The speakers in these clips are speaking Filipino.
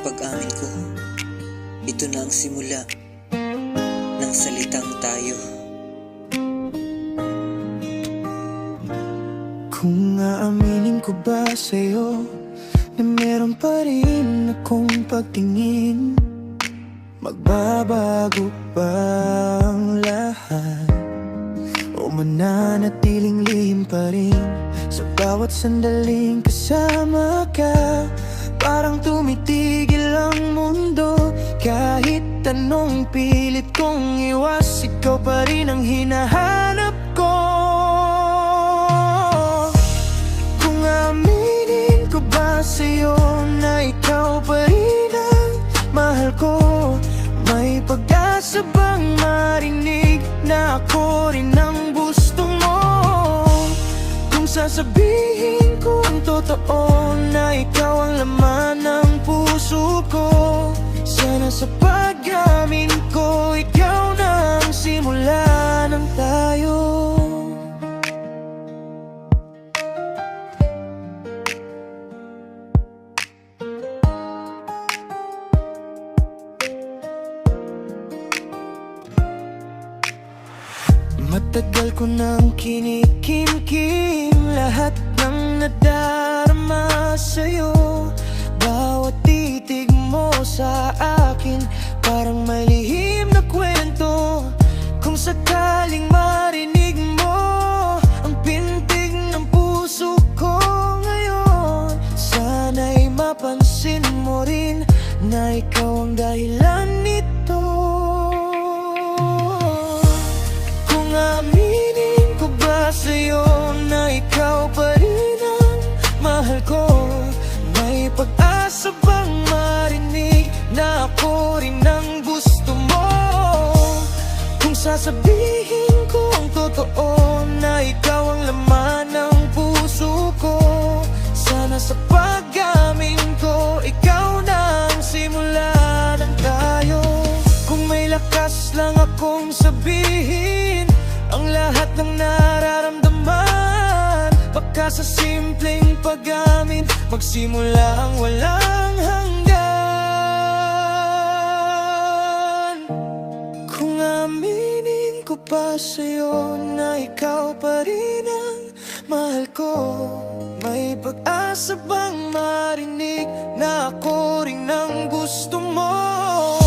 pag-amin ko, ito na ang simula ng salitang tayo. Kung aaminin ko ba sa'yo na meron pa rin akong pagtingin, magbabago ba ang lahat o mananatiling lihim pa rin sa bawat sandaling kasama ka? Parang tumitigil ang mundo kahit anong pilit kong iwas, ikaw pa rin ang hinahanap ko. Kung aminin ko ba sa'yo na ikaw pa rin ang mahal ko, may pag-asa bang marinig na ako rin ang gusto mo? Kung sasabihin ko ang totoo na ikaw ang laman ng puso ko, sana sa pag-amin ko, ikaw na ang simula ng tayo. Matagal ko nang kinikimkim lahat ng nadarama sa'yo. Bawat titig mo sa akin parang may lihim na kwento. Kung sakaling marinig mo ang pintig ng puso ko ngayon, sana'y mapansin mo rin na ikaw ang dahilan nito. Kung aminin ko ba sa'yo na ikaw pa rin ang mahal ko, may pag-asa bang marinig na ako rin ang gusto mo? Kung sasabihin ko ang totoo na ikaw ang laman ng puso ko, sana sa pag-amin ko, ikaw na ang simula ng tayo. Kung may lakas lang akong sabihin ang lahat ng nararamdaman, baka sa simpleng pag-amin magsimula ang walang hanggan. Kung aminin ko pa sa'yo na ikaw pa rin ang mahal ko, may pag-asa bang marinig na ako rin ang gusto mo?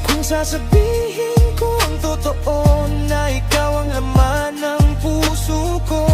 Kung sasabihin ko ang totoo na ikaw ang laman ng puso ko,